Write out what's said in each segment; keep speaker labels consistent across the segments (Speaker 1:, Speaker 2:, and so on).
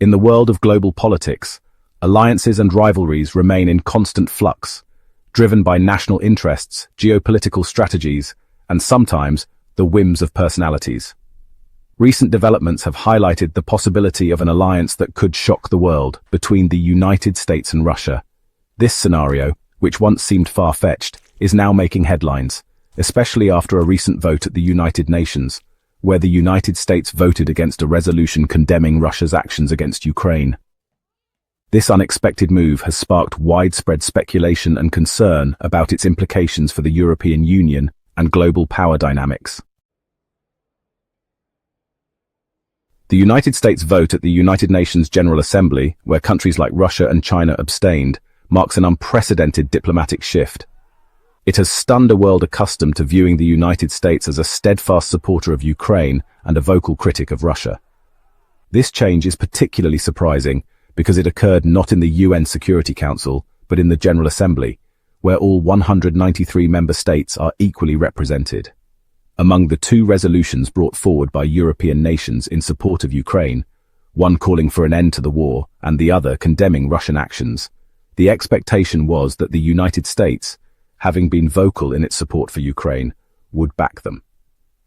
Speaker 1: In the world of global politics, alliances and rivalries remain in constant flux, driven by national interests, geopolitical strategies, and sometimes the whims of personalities. Recent developments have highlighted the possibility of an alliance that could shock the world between the United States and Russia. This scenario, which once seemed far-fetched, is now making headlines, especially after a recent vote at the United Nations, where the United States voted against a resolution condemning Russia's actions against Ukraine. This unexpected move has sparked widespread speculation and concern about its implications for the European Union and global power dynamics. The United States vote at the United Nations General Assembly, where countries like Russia and China abstained, marks an unprecedented diplomatic shift. It has stunned a world accustomed to viewing the United States as a steadfast supporter of Ukraine and a vocal critic of Russia. This change is particularly surprising because it occurred not in the UN Security Council, but in the General Assembly, where all 193 member states are equally represented. Among the two resolutions brought forward by European nations in support of Ukraine, one calling for an end to the war and the other condemning Russian actions, the expectation was that the United States, having been vocal in its support for Ukraine, would back them.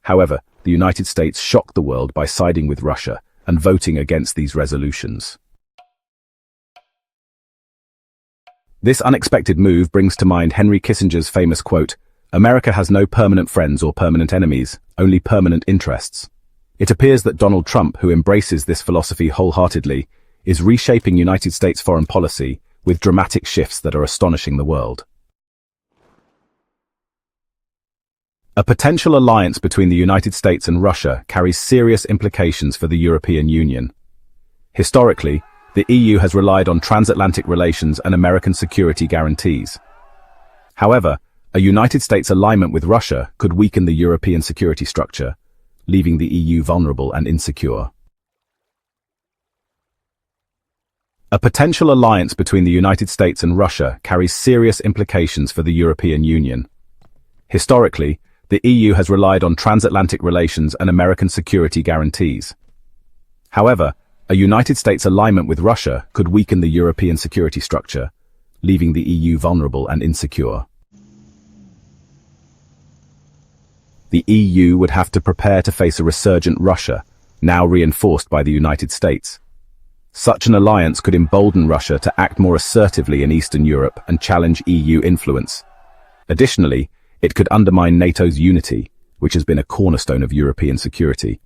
Speaker 1: However, the United States shocked the world by siding with Russia and voting against these resolutions. This unexpected move brings to mind Henry Kissinger's famous quote, "America has no permanent friends or permanent enemies, only permanent interests." It appears that Donald Trump, who embraces this philosophy wholeheartedly, is reshaping United States foreign policy with dramatic shifts that are astonishing the world. A potential alliance between the United States and Russia carries serious implications for the European Union. Historically, the EU has relied on transatlantic relations and American security guarantees. However, a United States alignment with Russia could weaken the European security structure, leaving the EU vulnerable and insecure. A potential alliance between the United States and Russia carries serious implications for the European Union. Historically, the EU has relied on transatlantic relations and American security guarantees. However, a United States alignment with Russia could weaken the European security structure, leaving the EU vulnerable and insecure. The EU would have to prepare to face a resurgent Russia, now reinforced by the United States. Such an alliance could embolden Russia to act more assertively in Eastern Europe and challenge EU influence. Additionally, it could undermine NATO's unity, which has been a cornerstone of European security.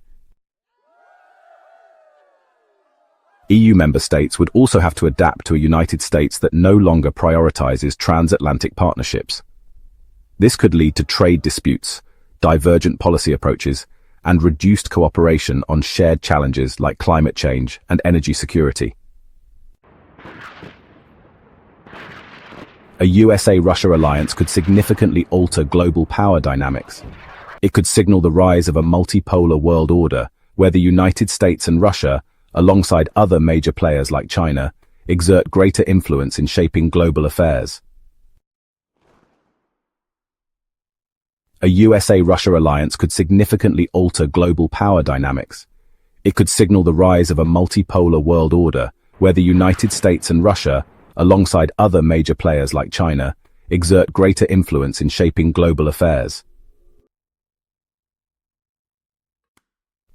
Speaker 1: EU member states would also have to adapt to a United States that no longer prioritizes transatlantic partnerships. This could lead to trade disputes, divergent policy approaches, and reduced cooperation on shared challenges like climate change and energy security. A USA-Russia alliance could significantly alter global power dynamics. It could signal the rise of a multipolar world order where the United States and Russia, alongside other major players like China, exert greater influence in shaping global affairs. A USA-Russia alliance could significantly alter global power dynamics. It could signal the rise of a multipolar world order where the United States and Russia, alongside other major players like China, exert greater influence in shaping global affairs.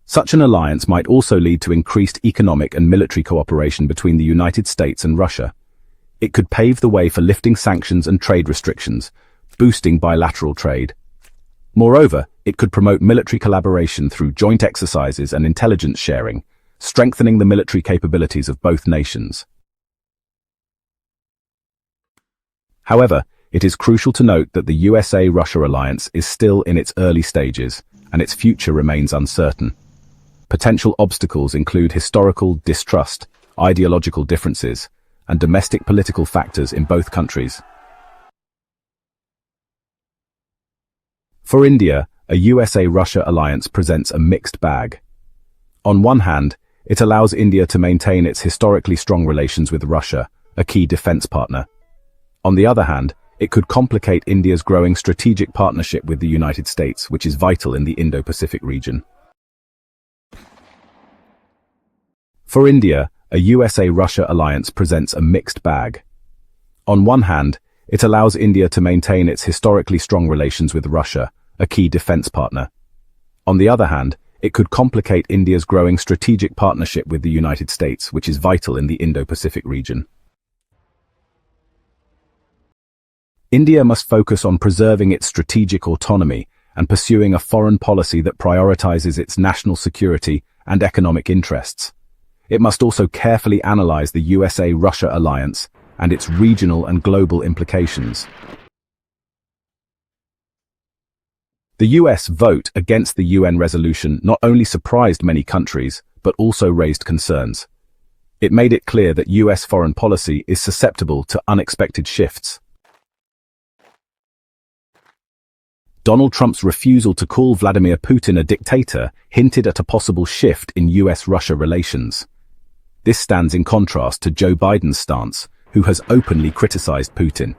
Speaker 1: Such an alliance might also lead to increased economic and military cooperation between the United States and Russia. It could pave the way for lifting sanctions and trade restrictions, boosting bilateral trade. Moreover, it could promote military collaboration through joint exercises and intelligence sharing, strengthening the military capabilities of both nations. However, it is crucial to note that the USA-Russia alliance is still in its early stages, and its future remains uncertain. Potential obstacles include historical distrust, ideological differences, and domestic political factors in both countries. For India, a USA-Russia alliance presents a mixed bag. On one hand, it allows India to maintain its historically strong relations with Russia, a key defense partner. On the other hand, it could complicate India's growing strategic partnership with the United States, which is vital in the Indo-Pacific region. For India, a USA-Russia alliance presents a mixed bag. On one hand, it allows India to maintain its historically strong relations with Russia, a key defense partner. On the other hand, it could complicate India's growing strategic partnership with the United States, which is vital in the Indo-Pacific region. India must focus on preserving its strategic autonomy and pursuing a foreign policy that prioritizes its national security and economic interests. It must also carefully analyze the USA-Russia alliance and its regional and global implications. The US vote against the UN resolution not only surprised many countries, but also raised concerns. It made it clear that US foreign policy is susceptible to unexpected shifts. Donald Trump's refusal to call Vladimir Putin a dictator hinted at a possible shift in US-Russia relations. This stands in contrast to Joe Biden's stance, who has openly criticized Putin.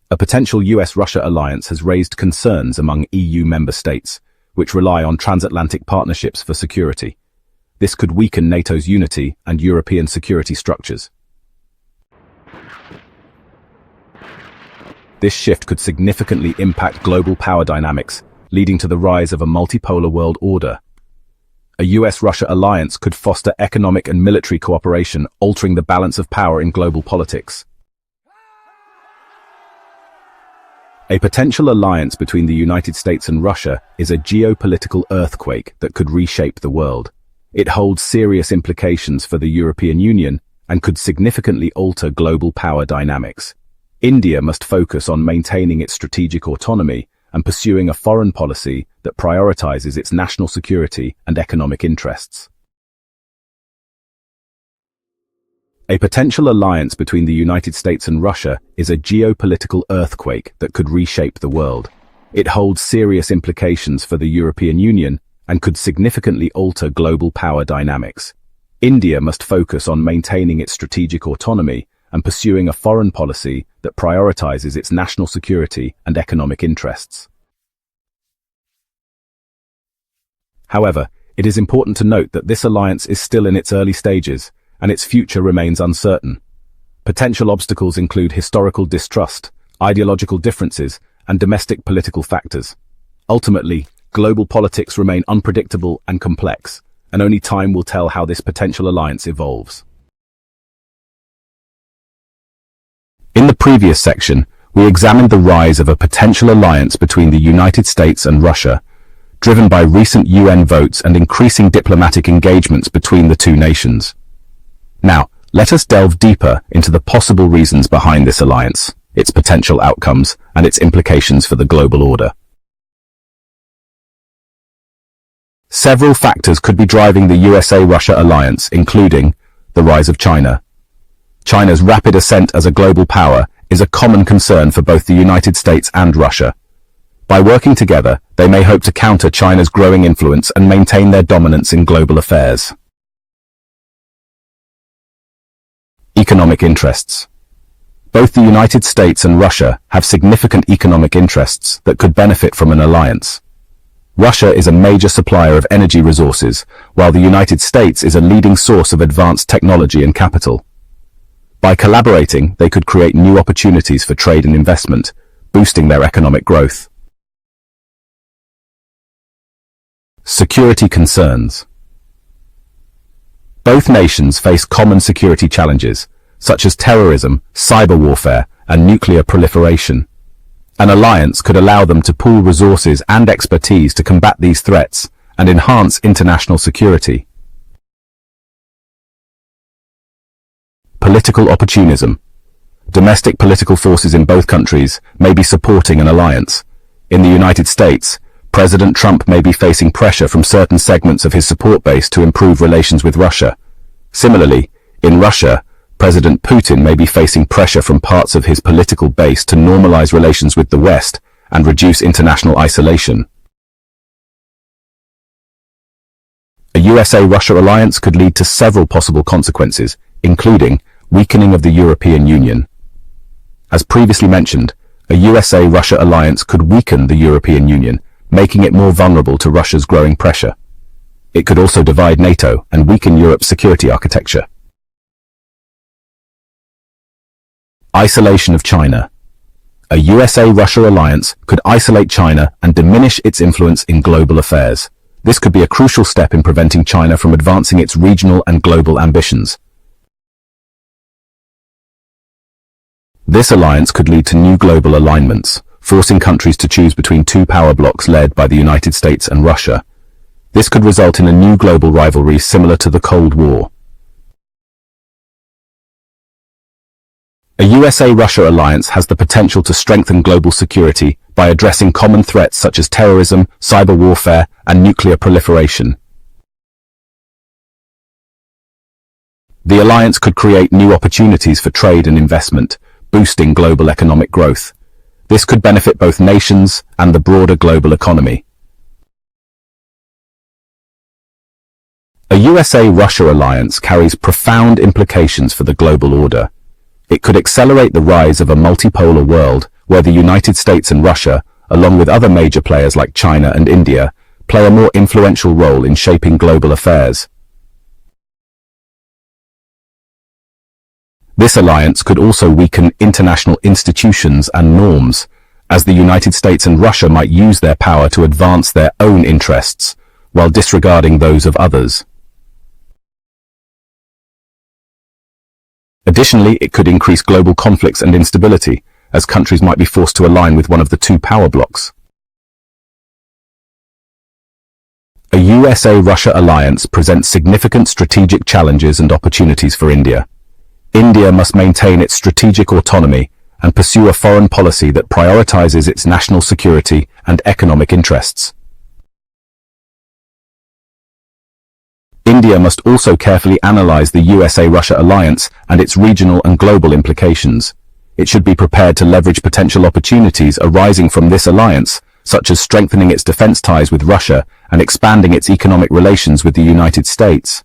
Speaker 1: A potential US-Russia alliance has raised concerns among EU member states, which rely on transatlantic partnerships for security. This could weaken NATO's unity and European security structures. This shift could significantly impact global power dynamics, leading to the rise of a multipolar world order. A US-Russia alliance could foster economic and military cooperation, altering the balance of power in global politics. A potential alliance between the United States and Russia is a geopolitical earthquake that could reshape the world. It holds serious implications for the European Union and could significantly alter global power dynamics. India must focus on maintaining its strategic autonomy and pursuing a foreign policy that prioritizes its national security and economic interests. A potential alliance between the United States and Russia is a geopolitical earthquake that could reshape the world. It holds serious implications for the European Union and could significantly alter global power dynamics. India must focus on maintaining its strategic autonomy and pursuing a foreign policy that prioritizes its national security and economic interests. However, it is important to note that this alliance is still in its early stages, and its future remains uncertain. Potential obstacles include historical distrust, ideological differences, and domestic political factors. Ultimately, global politics remain unpredictable and complex, and only time will tell how this potential alliance evolves. In the previous section, we examined the rise of a potential alliance between the United States and Russia, driven by recent UN votes and increasing diplomatic engagements between the two nations. Now, let us delve deeper into the possible reasons behind this alliance, its potential outcomes, and its implications for the global order. Several factors could be driving the USA-Russia alliance, including the rise of China. China's rapid ascent as a global power is a common concern for both the United States and Russia. By working together, they may hope to counter China's growing influence and maintain their dominance in global affairs. Economic interests. Both the United States and Russia have significant economic interests that could benefit from an alliance. Russia is a major supplier of energy resources, while the United States is a leading source of advanced technology and capital. By collaborating, they could create new opportunities for trade and investment, boosting their economic growth. Security concerns. Both nations face common security challenges, such as terrorism, cyber warfare, and nuclear proliferation. An alliance could allow them to pool resources and expertise to combat these threats and enhance international security. Political opportunism. Domestic political forces in both countries may be supporting an alliance. In the United States, President Trump may be facing pressure from certain segments of his support base to improve relations with Russia. Similarly, in Russia, President Putin may be facing pressure from parts of his political base to normalize relations with the West and reduce international isolation. A USA-Russia alliance could lead to several possible consequences, including weakening of the European Union. As previously mentioned, a USA-Russia alliance could weaken the European Union, making it more vulnerable to Russia's growing pressure. It could also divide NATO and weaken Europe's security architecture. Isolation of China. A USA-Russia alliance could isolate China and diminish its influence in global affairs. This could be a crucial step in preventing China from advancing its regional and global ambitions. This alliance could lead to new global alignments, forcing countries to choose between two power blocs led by the United States and Russia. This could result in a new global rivalry similar to the Cold War. A USA-Russia alliance has the potential to strengthen global security by addressing common threats such as terrorism, cyber warfare, and nuclear proliferation. The alliance could create new opportunities for trade and investment, boosting global economic growth. This could benefit both nations and the broader global economy. A USA-Russia alliance carries profound implications for the global order. It could accelerate the rise of a multipolar world where the United States and Russia, along with other major players like China and India, play a more influential role in shaping global affairs. This alliance could also weaken international institutions and norms, as the United States and Russia might use their power to advance their own interests, while disregarding those of others. Additionally, it could increase global conflicts and instability, as countries might be forced to align with one of the two power blocs. A USA-Russia alliance presents significant strategic challenges and opportunities for India. India must maintain its strategic autonomy and pursue a foreign policy that prioritizes its national security and economic interests. India must also carefully analyze the USA-Russia alliance and its regional and global implications. It should be prepared to leverage potential opportunities arising from this alliance, such as strengthening its defense ties with Russia and expanding its economic relations with the United States.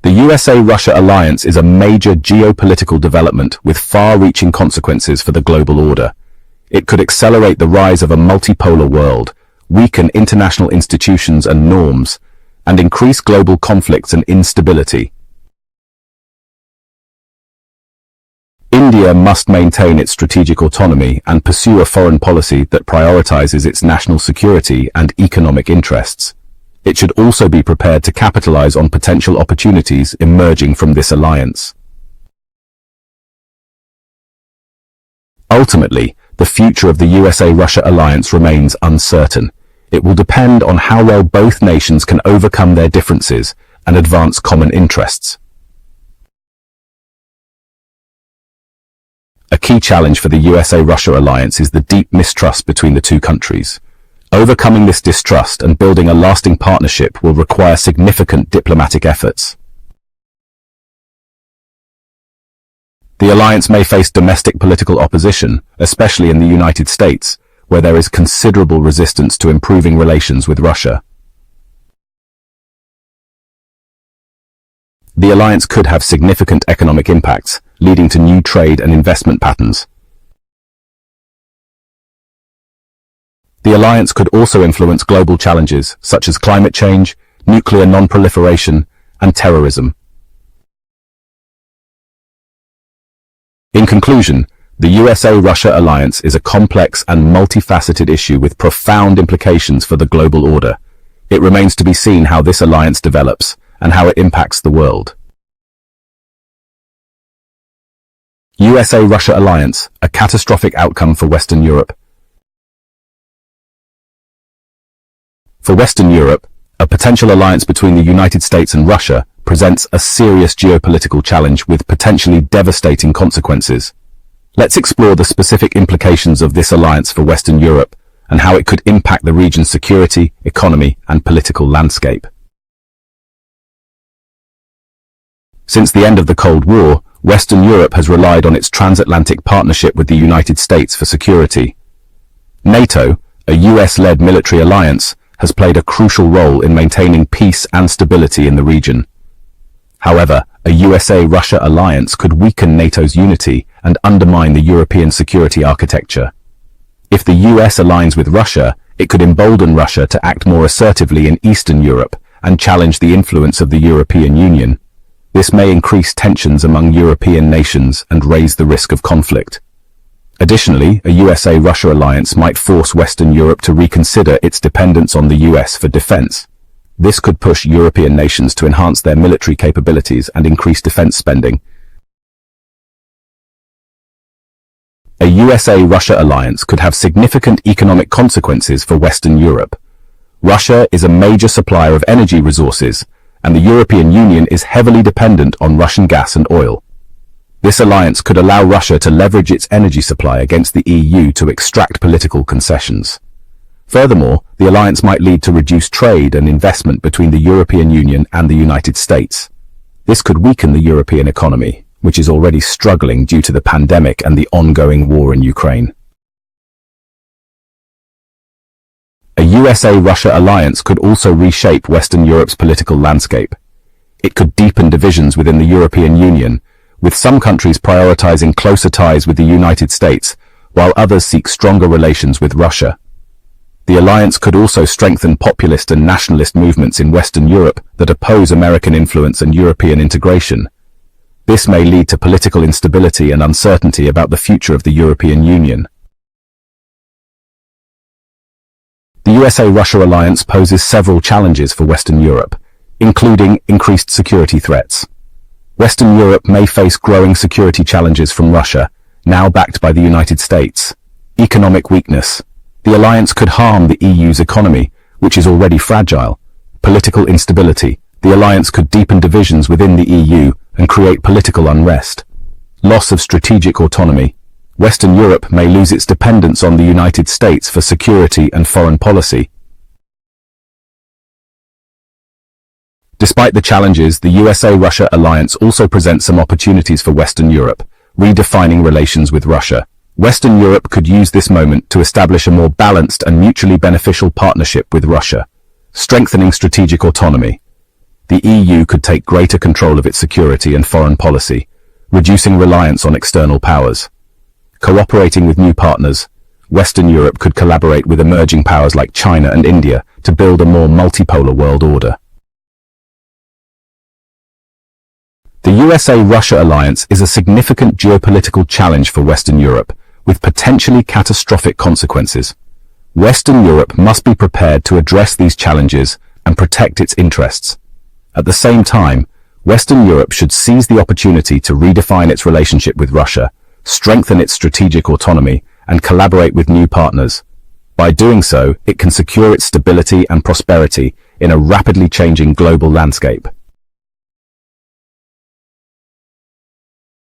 Speaker 1: The USA-Russia alliance is a major geopolitical development with far-reaching consequences for the global order. It could accelerate the rise of a multipolar world, weaken international institutions and norms, and increase global conflicts and instability. India must maintain its strategic autonomy and pursue a foreign policy that prioritizes its national security and economic interests. It should also be prepared to capitalize on potential opportunities emerging from this alliance. Ultimately, the future of the USA-Russia alliance remains uncertain. It will depend on how well both nations can overcome their differences and advance common interests. A key challenge for the USA-Russia alliance is the deep mistrust between the two countries. Overcoming this distrust and building a lasting partnership will require significant diplomatic efforts. The alliance may face domestic political opposition, especially in the United States, where there is considerable resistance to improving relations with Russia. The alliance could have significant economic impacts, leading to new trade and investment patterns. The alliance could also influence global challenges such as climate change, nuclear non-proliferation, and terrorism. In conclusion, the USA-Russia alliance is a complex and multifaceted issue with profound implications for the global order. It remains to be seen how this alliance develops and how it impacts the world. USA-Russia alliance, a catastrophic outcome for Western Europe. For Western Europe, a potential alliance between the United States and Russia presents a serious geopolitical challenge with potentially devastating consequences. Let's explore the specific implications of this alliance for Western Europe and how it could impact the region's security, economy, and political landscape. Since the end of the Cold War, Western Europe has relied on its transatlantic partnership with the United States for security. NATO, a US-led military alliance, has played a crucial role in maintaining peace and stability in the region. However, a USA-Russia alliance could weaken NATO's unity and undermine the European security architecture. If the US aligns with Russia, it could embolden Russia to act more assertively in Eastern Europe and challenge the influence of the European Union. This may increase tensions among European nations and raise the risk of conflict. Additionally, a USA-Russia alliance might force Western Europe to reconsider its dependence on the US for defense. This could push European nations to enhance their military capabilities and increase defense spending. A USA-Russia alliance could have significant economic consequences for Western Europe. Russia is a major supplier of energy resources, and the European Union is heavily dependent on Russian gas and oil. This alliance could allow Russia to leverage its energy supply against the EU to extract political concessions. Furthermore, the alliance might lead to reduced trade and investment between the European Union and the United States. This could weaken the European economy, which is already struggling due to the pandemic and the ongoing war in Ukraine. A USA-Russia alliance could also reshape Western Europe's political landscape. It could deepen divisions within the European Union, with some countries prioritizing closer ties with the United States, while others seek stronger relations with Russia. The alliance could also strengthen populist and nationalist movements in Western Europe that oppose American influence and European integration. This may lead to political instability and uncertainty about the future of the European Union. The USA-Russia alliance poses several challenges for Western Europe, including increased security threats. Western Europe may face growing security challenges from Russia, now backed by the United States. Economic weakness. The alliance could harm the EU's economy, which is already fragile. Political instability. The alliance could deepen divisions within the EU and create political unrest. Loss of strategic autonomy. Western Europe may lose its dependence on the United States for security and foreign policy. Despite the challenges, the USA-Russia alliance also presents some opportunities for Western Europe, redefining relations with Russia. Western Europe could use this moment to establish a more balanced and mutually beneficial partnership with Russia, strengthening strategic autonomy. The EU could take greater control of its security and foreign policy, reducing reliance on external powers. Cooperating with new partners, Western Europe could collaborate with emerging powers like China and India to build a more multipolar world order. The USA-Russia alliance is a significant geopolitical challenge for Western Europe, with potentially catastrophic consequences. Western Europe must be prepared to address these challenges and protect its interests. At the same time, Western Europe should seize the opportunity to redefine its relationship with Russia, strengthen its strategic autonomy, and collaborate with new partners. By doing so, it can secure its stability and prosperity in a rapidly changing global landscape.